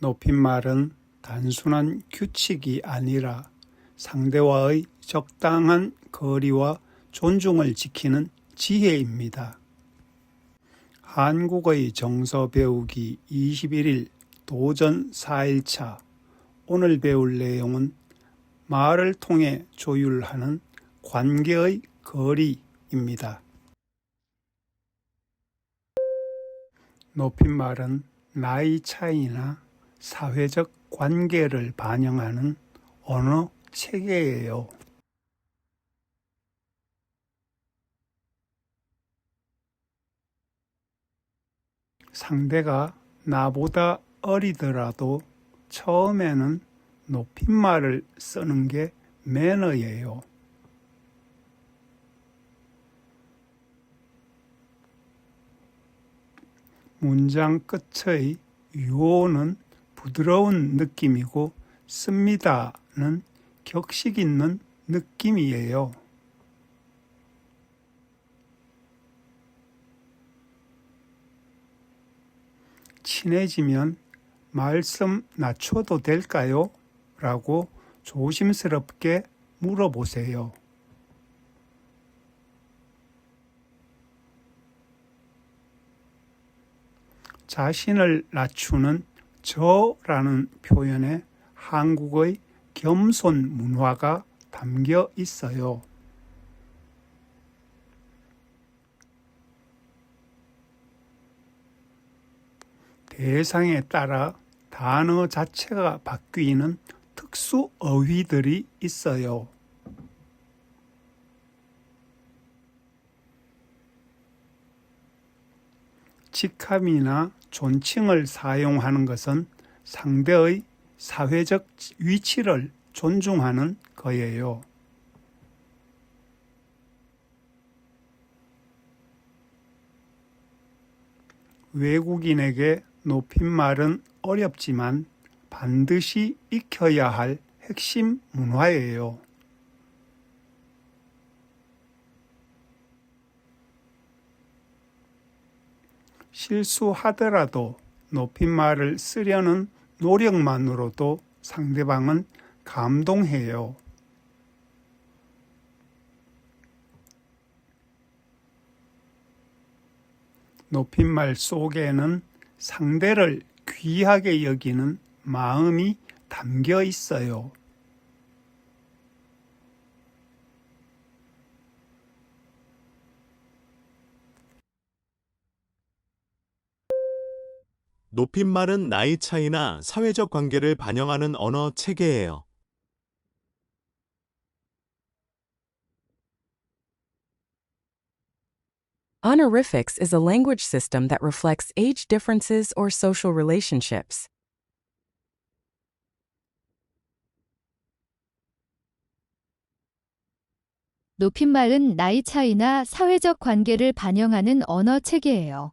높임말은 단순한 규칙이 아니라 상대와의 적당한 거리와 존중을 지키는 지혜입니다. 한국의 정서 배우기 21일 도전 4일차. 오늘 배울 내용은 말을 통해 조율하는 관계의 거리입니다. 높임말은 나이 차이나 사회적 관계를 반영하는 언어 체계예요. 상대가 나보다 어리더라도 처음에는 높임말을 쓰는 게 매너예요. 문장 끝의 유호는 부드러운 느낌이고 씁니다는 격식 있는 느낌이에요. 친해지면 말씀 낮춰도 될까요? 라고 조심스럽게 물어보세요. 자신을 낮추는 저라는 표현에 한국의 겸손 문화가 담겨 있어요. 대상에 따라 단어 자체가 바뀌는 특수 어휘들이 있어요. 직함이나 존칭을 사용하는 것은 상대의 사회적 위치를 존중하는 거예요. 외국인에게 높임말은 어렵지만 반드시 익혀야 할 핵심 문화예요. 실수하더라도 높임말을 쓰려는 노력만으로도 상대방은 감동해요. 높임말 속에는 상대를 귀하게 여기는 마음이 담겨 있어요. 높임말은 나이 차이나 사회적 관계를 반영하는 언어 체계예요. Honorifics is a language system that reflects age differences or social relationships. 높임말은 나이 차이나 사회적 관계를 반영하는 언어 체계예요.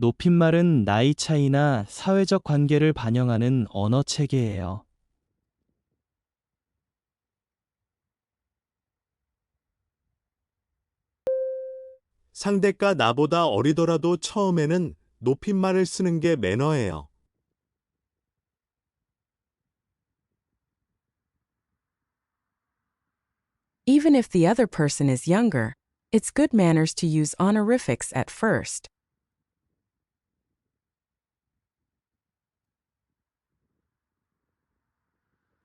높임말은 나이 차이나 사회적 관계를 반영하는 언어 체계예요. 상대가 나보다 어리더라도 처음에는 높임말을 쓰는 게 매너예요. Even if the other person is younger, it's good manners to use honorifics at first.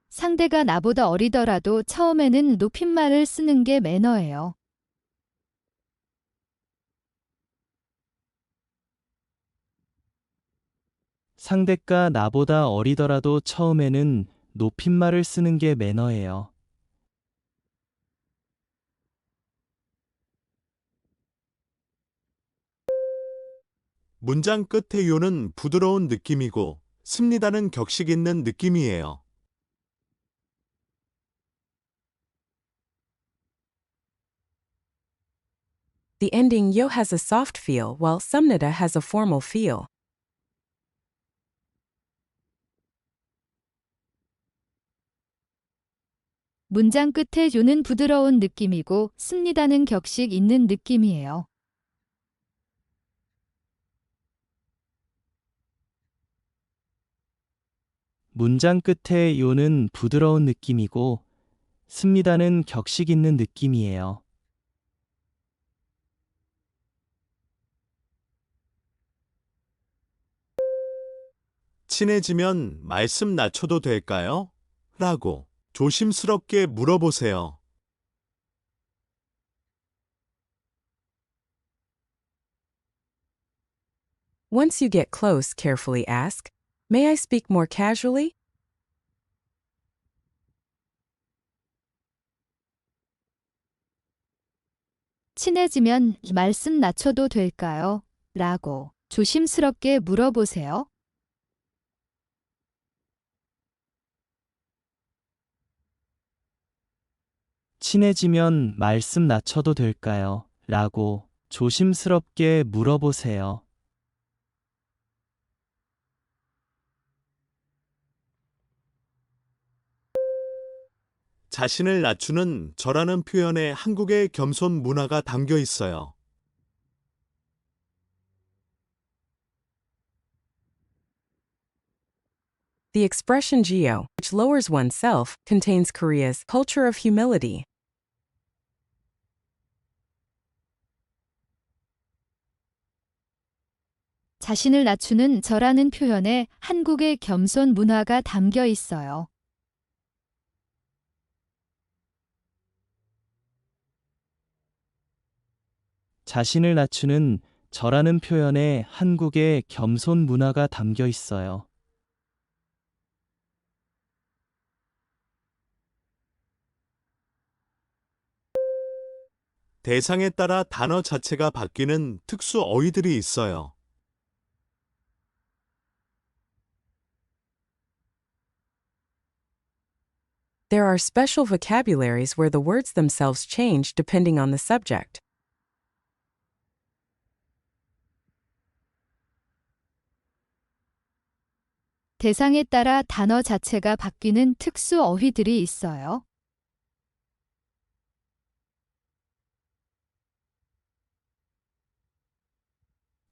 상대가 나보다 어리더라도 처음에는 높임말을 쓰는 게 매너예요. 상대가 나보다 어리더라도 처음에는 높임말을 쓰는 게 매너예요. 문장 끝의 유는 부드러운 느낌이고 씁니다는 격식 있는 느낌이에요. The ending yo has a soft feel while 습니다 has a formal feel. 문장 끝에 요는 부드러운 느낌이고 씁니다는 격식 있는 느낌이에요. 문장 끝에 요는 부드러운 느낌이고 씁니다는 격식 있는 느낌이에요. 친해지면 말씀 낮춰도 될까요? 라고 조심스럽게 물어보세요. Once you get close, carefully ask, "May I speak more casually?" 친해지면 말씀 낮춰도 될까요? 라고 조심스럽게 물어보세요. 친해지면 말씀 낮춰도 될까요? 라고 조심스럽게 물어보세요. 자신을 낮추는 저라는 표현에 한국의 겸손 문화가 담겨 있어요. The expression geo, which lowers oneself, contains Korea's culture of humility. 자신을 낮추는 저라는 표현에 한국의 겸손 문화가 담겨 있어요. 자신을 낮추는 저라는 표현에 한국의 겸손 문화가 담겨 있어요. 대상에 따라 단어 자체가 바뀌는 특수 어휘들이 있어요. There are special vocabularies where the words themselves change depending on the subject. 대상에 따라 단어 자체가 바뀌는 특수 어휘들이 있어요.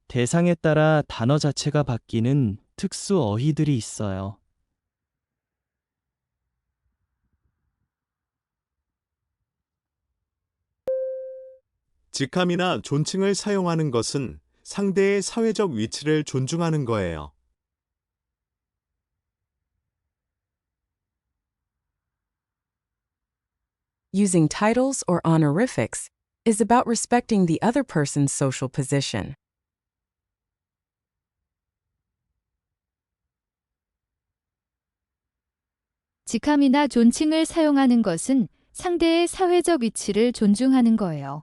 대상에 따라 단어 자체가 바뀌는 특수 어휘들이 있어요. 직함이나 존칭을 사용하는 것은 상대의 사회적 위치를 존중하는 거예요. Using titles or honorifics is about respecting the other person's social position. 직함이나 존칭을 사용하는 것은 상대의 사회적 위치를 존중하는 거예요.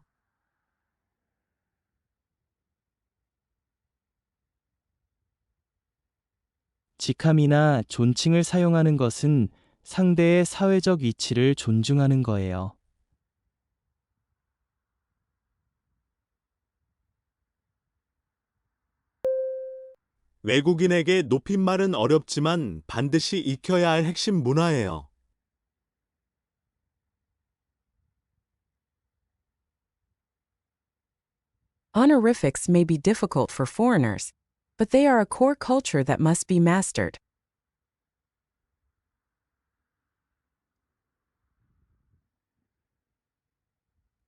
직함이나 존칭을 사용하는 것은 상대의 사회적 위치를 존중하는 거예요. 외국인에게 높임말은 어렵지만 반드시 익혀야 할 핵심 문화예요. Honorifics may be difficult for foreigners, but they are a core culture that must be mastered.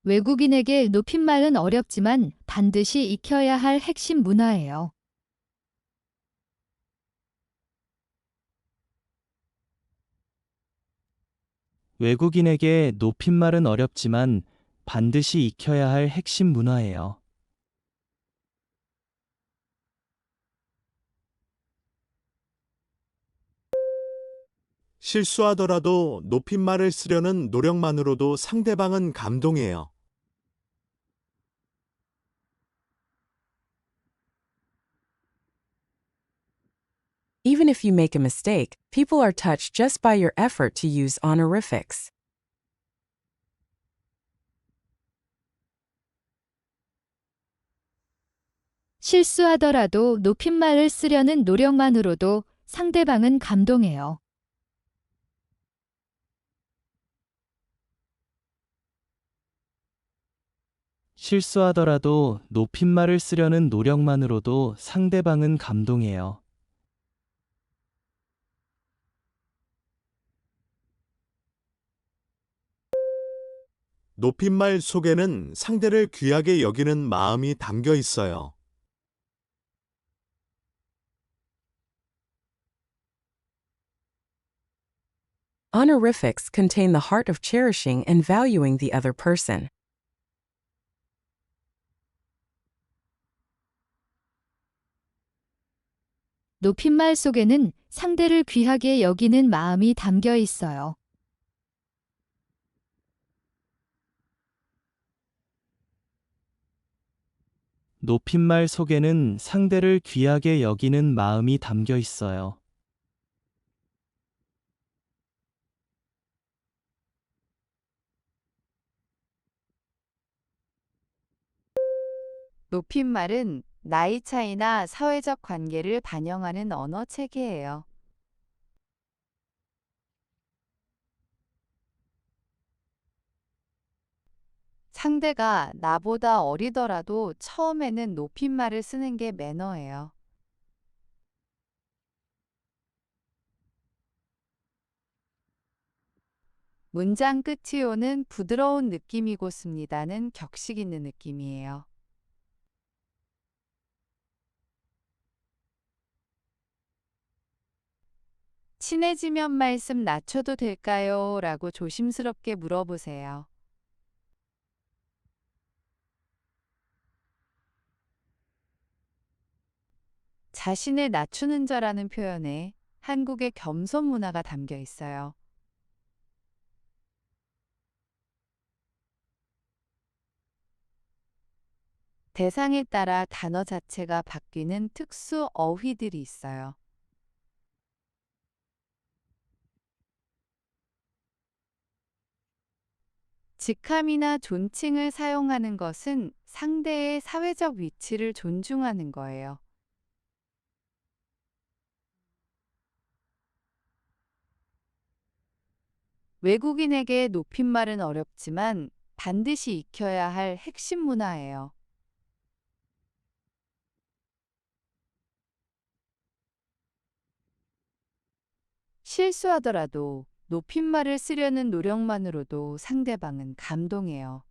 외국인에게 높임말은 어렵지만 반드시 익혀야 할 핵심 문화예요. 외국인에게 높임말은 어렵지만 반드시 익혀야 할 핵심 문화예요. 실수하더라도 높임말을 쓰려는 노력만으로도 상대방은 감동해요. Even if you make a mistake, people are touched just by your effort to use honorifics. 실수하더라도 높임말을 쓰려는 노력만으로도 상대방은 감동해요. 실수하더라도 높임말을 쓰려는 노력만으로도 상대방은 감동해요. 높임말 속에는 상대를 귀하게 여기는 마음이 담겨 있어요. Honorifics contain the heart of cherishing and valuing the other person. 높임말 속에는 상대를 귀하게 여기는 마음이 담겨 있어요. 높임말 속에는 상대를 귀하게 여기는 마음이 담겨 있어요. 높임말은 나이 차이나 사회적 관계를 반영하는 언어 체계예요. 상대가 나보다 어리더라도 처음에는 높임말을 쓰는 게 매너예요. 문장 끝이 오는 부드러운 느낌이고 습니다는 격식 있는 느낌이에요. 친해지면 말씀 낮춰도 될까요? 라고 조심스럽게 물어보세요. 자신을 낮추는 자라는 표현에 한국의 겸손 문화가 담겨 있어요. 대상에 따라 단어 자체가 바뀌는 특수 어휘들이 있어요. 직함이나 존칭을 사용하는 것은 상대의 사회적 위치를 존중하는 거예요. 외국인에게 높임말은 어렵지만 반드시 익혀야 할 핵심 문화예요. 실수하더라도 높임말을 쓰려는 노력만으로도 상대방은 감동해요.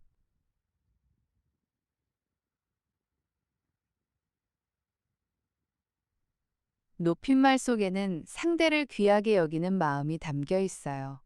높임말 속에는 상대를 귀하게 여기는 마음이 담겨 있어요.